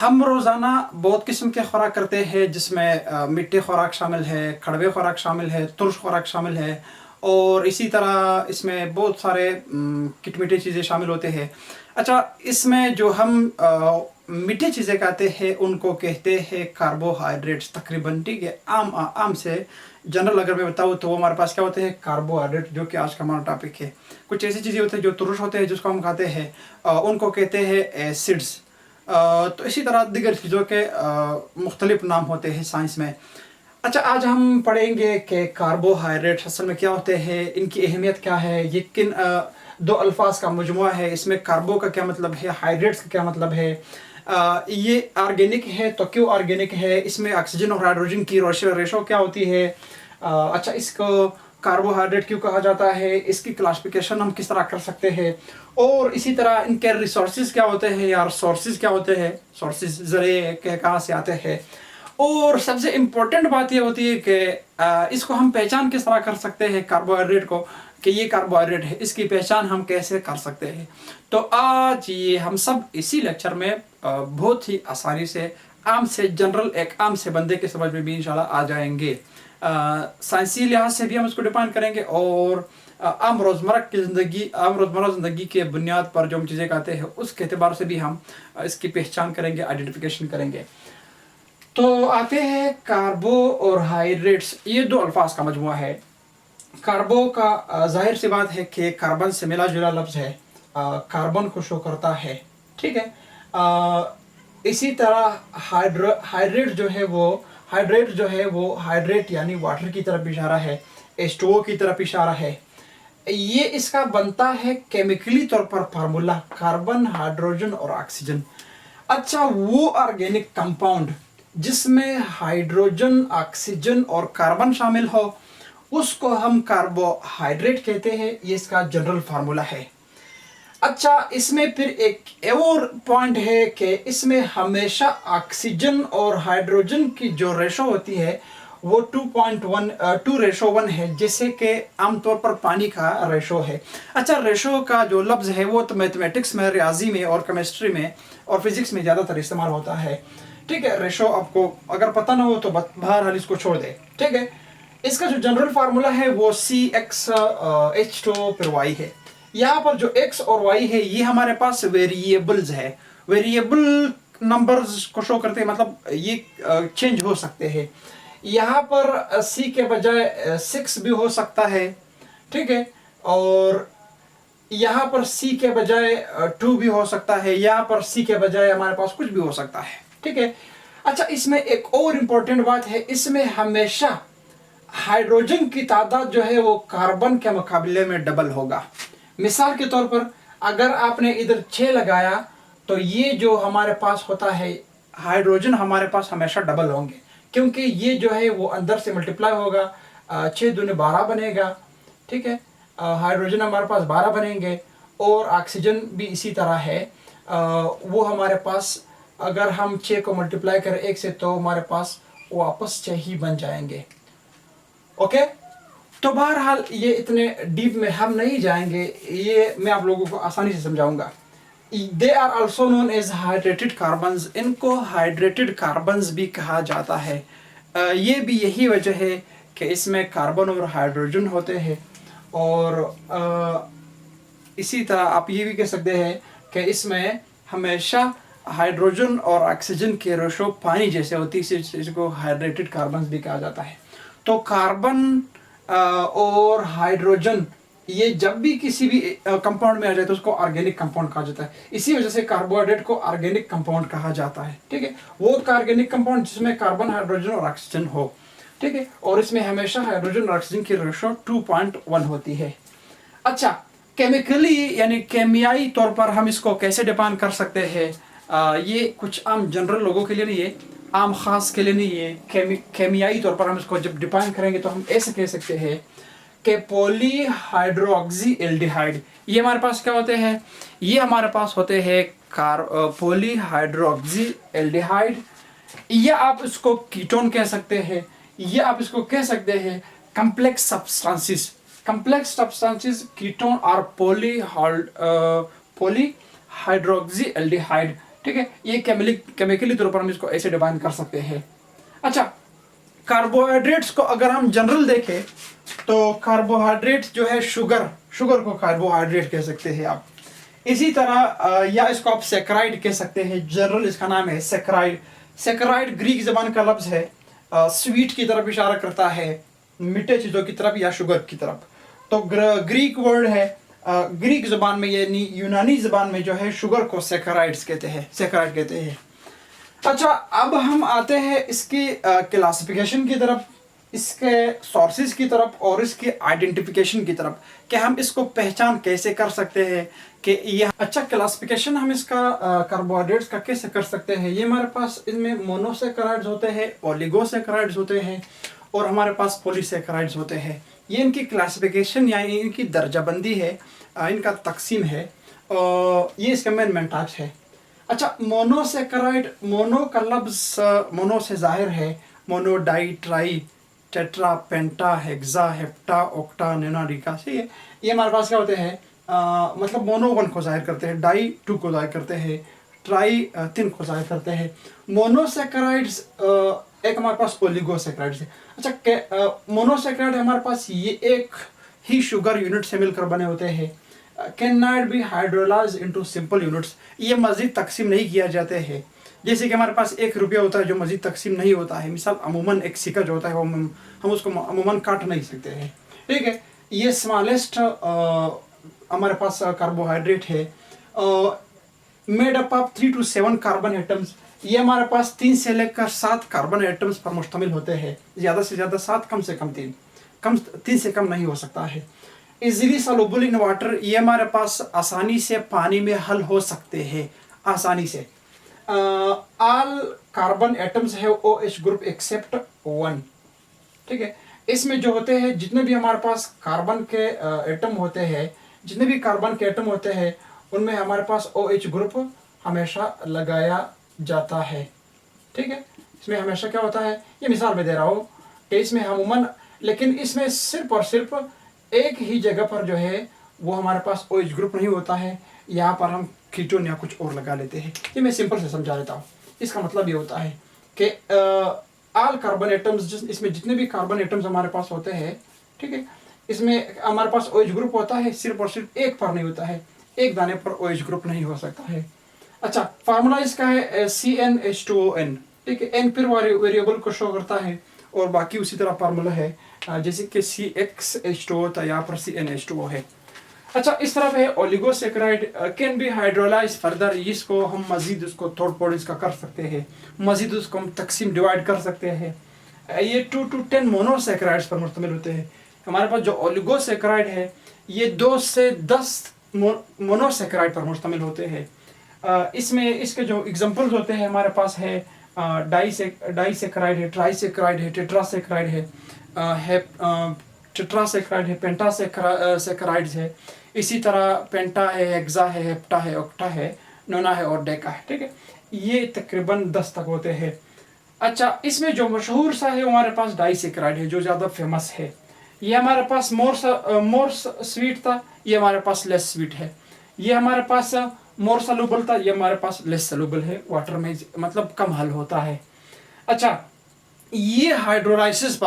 हम रोज़ाना बहुत किस्म के खुराक करते हैं जिसमें मीठे खुराक शामिल है, कड़वे खुराक शामिल है, तुर्श खुराक शामिल है और इसी तरह इसमें बहुत सारे खिट-मीठे चीज़ें शामिल होते हैं। अच्छा, इसमें जो हम मीठी चीज़ें खाते हैं उनको कहते हैं कार्बोहाइड्रेट्स तकरीबन, ठीक है? आम से जनरल अगर मैं बताऊँ तो वो हमारे पास क्या होते हैं, कार्बोहाइड्रेट, जो कि आज का हमारा टॉपिक है। कुछ ऐसी चीज़ें होती हैं जो तुर्श होते हैं जिसको हम खाते हैं, उनको कहते हैं एसिड्स। तो इसी तरह दीगर चीज़ों के मुख्तलिफ नाम होते हैं साइंस में। अच्छा, आज हम पढ़ेंगे कि कार्बोहाइड्रेट्स असल में क्या होते हैं, इनकी अहमियत क्या है, ये किन दो अल्फाज का मजमुआ है, इसमें कार्बो का क्या मतलब है, हाइड्रेट्स का क्या मतलब है, ये ऑर्गेनिक है तो क्यों ऑर्गेनिक है, इसमें ऑक्सीजन और हाइड्रोजन की रेशो क्या होती है, अच्छा इसको कार्बोहाइड्रेट क्यों कहा जाता है, इसकी क्लासिफिकेशन हम किस तरह कर सकते हैं, और इसी तरह इनके रिसोर्सेज क्या होते हैं या सोर्सेज क्या होते हैं, सोर्सेज ज़रिए के कहाँ से आते हैं, और सबसे इम्पोर्टेंट बात ये होती है कि इसको हम पहचान किस तरह कर सकते हैं कार्बोहाइड्रेट को, कि ये कार्बोहाइड्रेट है, इसकी पहचान हम कैसे कर सकते हैं। तो आज ये हम सब इसी लेक्चर में बहुत ही आसानी से आम से जनरल एक आम से बंदे के समझ में भी इंशाल्लाह आ जाएंगे। साइंसी लिहाज से भी हम इसको डिफाइन करेंगे और आम रोज़मर्रा ज़िंदगी के बुनियाद पर जो हम चीज़ें कहते हैं उसके एतबार से भी हम इसकी पहचान करेंगे, आइडेंटिफिकेशन करेंगे। तो आते हैं कार्बो और हाइड्रेट्स, ये दो अल्फाज का मजमुआ है। कार्बो का जाहिर सी बात है कि कार्बन से मिला जुला लफ्ज़ है, कार्बन को शो करता है, ठीक है। इसी तरह हाइड्रेट जो है वो हाइड्रेट यानी वाटर की तरफ इशारा है, H2O की तरफ इशारा है। ये इसका बनता है केमिकली तौर पर फार्मूला कार्बन, हाइड्रोजन और ऑक्सीजन। अच्छा, वो ऑर्गेनिक कंपाउंड जिसमें हाइड्रोजन, ऑक्सीजन और कार्बन शामिल हो उसको हम कार्बोहाइड्रेट कहते हैं, ये इसका जनरल फार्मूला है। अच्छा, इसमें फिर एक और पॉइंट है कि इसमें हमेशा ऑक्सीजन और हाइड्रोजन की जो रेशो होती है वो 2:1 है, जैसे कि आमतौर पर पानी का रेशो है। अच्छा, रेशो का जो लफ्ज़ है वो तो मैथमेटिक्स में, रियाजी में और केमिस्ट्री में और फिजिक्स में ज़्यादातर इस्तेमाल होता है, ठीक है। रेशो आपको अगर पता ना हो तो बहरहाल इसको छोड़ दे, ठीक है। इसका जो जनरल फार्मूला है वो CxH2 फिर Y है। यहाँ पर जो x और y है ये हमारे पास वेरिएबल्स है, वेरिएबल नंबर्स को शो करते हैं, मतलब ये चेंज हो सकते हैं। यहाँ पर c के बजाय 6 भी हो सकता है, ठीक है, और यहाँ पर c के बजाय 2 भी हो सकता है, यहाँ पर c के बजाय हमारे पास कुछ भी हो सकता है, ठीक है। अच्छा, इसमें एक और इम्पोर्टेंट बात है, इसमें हमेशा हाइड्रोजन की तादाद जो है वो कार्बन के मुकाबले में डबल होगा। मिसाल के तौर पर अगर आपने इधर 6 लगाया तो ये जो हमारे पास होता है हाइड्रोजन हमारे पास हमेशा डबल होंगे, क्योंकि ये जो है वो अंदर से मल्टीप्लाई होगा, 6 दूनी 12 बनेगा, ठीक है। हाइड्रोजन हमारे पास 12 बनेंगे और ऑक्सीजन भी इसी तरह है, वो हमारे पास अगर हम 6 को मल्टीप्लाई करें 1 से तो हमारे पास वापस 6 ही बन जाएंगे, ओके। तो बहरहाल ये इतने डीप में हम नहीं जाएंगे, ये मैं आप लोगों को आसानी से समझाऊंगा। They are also known as hydrated carbons, इनको हाइड्रेटेड कार्बन्स भी कहा जाता है। ये भी यही वजह है कि इसमें कार्बन और हाइड्रोजन होते हैं, और इसी तरह आप ये भी कह सकते हैं कि इसमें हमेशा हाइड्रोजन और ऑक्सीजन के रेशो पानी जैसे होती है, इसको हाइड्रेटेड कार्बन्स भी कहा जाता है। तो कार्बन और हाइड्रोजन ये जब भी किसी भी कंपाउंड में आ जाए तो उसको ऑर्गेनिक कंपाउंड कहा जाता है। इसी वजह से कार्बोहाइड्रेट को ऑर्गेनिक कंपाउंड कहा जाता है, ठीक है। वो ऑर्गेनिक कंपाउंड जिसमें कार्बन, हाइड्रोजन और ऑक्सीजन हो, ठीक है, और इसमें हमेशा हाइड्रोजन और ऑक्सीजन की रेशो 2:1 होती है। अच्छा, केमिकली यानी केमियाई तौर पर हम इसको कैसे डिफाइन कर सकते हैं, ये कुछ आम जनरल लोगों के लिए नहीं है, आम खास के लिए नहीं है। केमियाई तौर पर हम इसको जब डिफाइन करेंगे तो हम ऐसे कह सकते हैं कि पॉलीहाइड्रोक्सी एल्डिहाइड, ये हमारे पास क्या होते हैं, ये हमारे पास होते हैं पॉलीहाइड्रोक्सी एल्डिहाइड, या आप इसको कीटोन कह सकते हैं, या आप इसको कह सकते हैं complex substances. Complex substances, ketone or polyhydroxyaldehyde, ठीक है, ये केमिकली तौर पर हम इसको ऐसे डिफाइन कर सकते हैं। अच्छा, कार्बोहाइड्रेट्स को अगर हम जनरल देखें तो कार्बोहाइड्रेट जो है शुगर को कार्बोहाइड्रेट कह सकते हैं आप। इसी तरह या इसको आप सेक्राइड कह सकते हैं, जनरल इसका नाम है सेक्राइड ग्रीक जबान का लफ्ज है, स्वीट की तरफ इशारा करता है, मीठे चीज़ों की तरफ या शुगर की तरफ। तो ग्रीक वर्ड है, ग्रीक जबान में यानी यूनानी जबान में जो है शुगर को सेक्राइड कहते हैं। अच्छा, अब हम आते हैं इसकी क्लासिफिकेशन की तरफ, इसके सोर्सेज की तरफ और इसकी आइडेंटिफिकेशन की तरफ कि हम इसको पहचान कैसे कर सकते हैं कि ये अच्छा क्लासिफिकेशन हम इसका कार्बोहाइड्रेट्स का कैसे कर सकते हैं। ये हमारे पास इनमें मोनोसेक्राइड्स होते हैं, ओलिगोसेक्राइड्स होते हैं और हमारे पास पॉलीसेक्राइड्स होते हैं। ये इनकी क्लासिफिकेशन यानी इनकी दर्जाबंदी है, इनका तकसीम है, ये इसके मेन टाइप्स है। अच्छा, मोनोसेक्राइड, मोनो का लफ्ज मोनो से जाहिर है, मोनो, डाई, ट्राई, टेट्रा, पेंटा, हेक्सा, हेप्टा, ऑक्टा, नोनाडिका से ये हमारे पास क्या होते हैं, मतलब मोनो 1 को जाहिर करते हैं, डाई 2 को जाहिर करते हैं, ट्राई 3 को जाहिर करते हैं। मोनोसेक्राइड्स एक हमारे पास ओलिगोसेक्राइड्स है। अच्छा, मोनोसेक्राइड हमारे पास ये एक ही शुगर यूनिट से मिलकर बने होते हैं, can not be hydrolyse into simple units, ये मजीद तकसीम नहीं किया जाते हैं। जैसे कि हमारे पास 1 रुपया होता है जो मजीद तकसीम नहीं होता है, मिसाल अमूमन एक सिक्का जो होता है वो हम उसको अमूमन काट नहीं सकते हैं, ठीक है। ये स्मॉलेस्ट हमारे पास कार्बोहाइड्रेट है, made up of 3 to 7 carbon atoms. ये हमारे पास 3 से लेकर 7 कार्बन एटम्स पर मुश्तमिल होते हैं, ज़्यादा से ज़्यादा 7, कम से कम 3 से कम नहीं हो सकता है। इजीली सॉल्युबल इन वाटर, ये हमारे पास आसानी से पानी में हल हो सकते हैं, आसानी से। ऑल कार्बन एटम्स है OH ग्रुप एक्सेप्ट 1, ठीक है। इसमें जो होते हैं जितने भी हमारे पास कार्बन के एटम होते हैं, जितने भी कार्बन के एटम होते हैं उनमें हमारे पास OH ग्रुप हमेशा लगाया जाता है, ठीक है। इसमें हमेशा क्या होता है, ये मिसाल में दे रहा हूँ कि इसमें अमूमन, लेकिन इसमें सिर्फ और सिर्फ एक ही जगह पर जो है वो हमारे पास OH ग्रुप नहीं होता है, यहाँ पर हम कीटोन या कुछ और लगा लेते हैं। ये मैं सिंपल से समझा देता हूँ। इसका मतलब ये होता है कि ऑल कार्बन एटम्स, इसमें जितने भी कार्बन एटम्स हमारे पास होते हैं, ठीक है, इसमें हमारे पास OH ग्रुप होता है, सिर्फ और सिर्फ एक पर नहीं होता है, एक दाने पर OH ग्रुप नहीं हो सकता है। अच्छा, फार्मूला इसका है CnH2ON, ठीक है। N फिर वेरिएबल को शो करता है और बाकी उसी तरह फार्मूला है, जैसे कि CxH2O था, यहाँ पर CnH2O है। अच्छा, इस तरफ है oligosaccharide, can be hydrolyse further, इसको हम मजीद उसको थोड़ा थोड़ा इसका कर सकते हैं, मजीद उसको हम तकसीम डिवाइड कर सकते हैं। ये 2 to 10 मोनोसेक्राइड्स पर मुश्तमिल होते हैं। हमारे पास जो ओलिगोसेक्राइड है ये 2 से 10 मोनोसेक्राइड पर मुश्तमिल होते हैं। इसमें इसके जो एग्जांपल्स होते हैं हमारे पास है डाइसेक्राइड है, ट्राइसेक्राइड है, टेट्रासेक्राइड है, टेट्रासेक्राइड है, पेंटासेक्राइड्स है, इसी तरह पेंटा है, हेक्सा है, हेप्टा है, ऑक्टा है, नोना है और डेका है, ठीक है। ये तकरीबन 10 तक होते हैं। अच्छा, इसमें जो मशहूर सा है हमारे पास डाइसेक्राइड है, जो ज़्यादा फेमस है। ये हमारे पास मोर स्वीट था, ये हमारे पास लेस स्वीट है। ये हमारे पास मोर सलूबल था, ये हमारे पास लेस सलूबल है, वाटर में मतलब कम हल होता है। अच्छा, ये हाइड्रोलाइसिस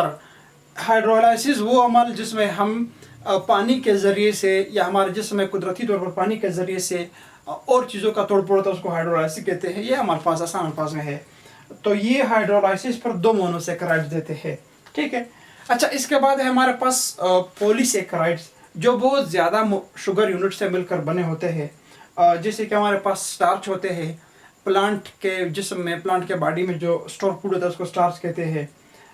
वो अमल जिसमें हम पानी के ज़रिए से या हमारे जिस्म में कुदरती तौर पर पानी के ज़रिए से और चीज़ों का तोड़ फोड़ होता है, उसको हाइड्रोलाइसिस कहते हैं। ये हमारे पास आसान अल्फाज में है। तो ये हाइड्रोलाइसिस पर 2 मोनोसेक्राइड्स देते हैं, ठीक है। अच्छा, इसके बाद है हमारे पास पॉलीसेक्राइड्स, जो बहुत ज़्यादा शुगर यूनिट से मिलकर बने होते हैं। जैसे कि हमारे पास स्टार्च होते हैं, प्लांट के जिस्म में, प्लांट के बॉडी में जो स्टोर फूड होता है उसको स्टार्च कहते हैं।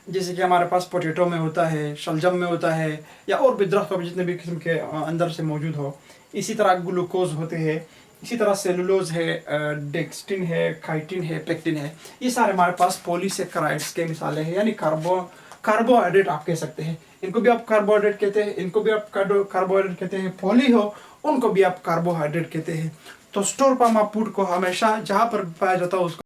जैसे कि हमारे पास पोटैटो में होता है, शलजम में होता है, या और भी दरख्तों में जितने भी किस्म के अंदर से मौजूद हो। इसी तरह ग्लूकोज होते हैं, इसी तरह सेलुलोज है, डेक्स्टिन है, काइटिन है, पेक्टिन है। ये सारे हमारे पास पॉलीसेक्राइड्स के मिसालें हैं, यानी कार्बोहाइड्रेट आप कह सकते हैं। इनको भी आप कार्बोहाइड्रेट कहते हैं, इनको भी आप कार्बोहाइड्रेट कहते हैं। पॉली हो उनको भी आप कार्बोहाइड्रेट कहते हैं। तो स्टोर पामा फूड को हमेशा जहाँ पर पाया जाता है उसको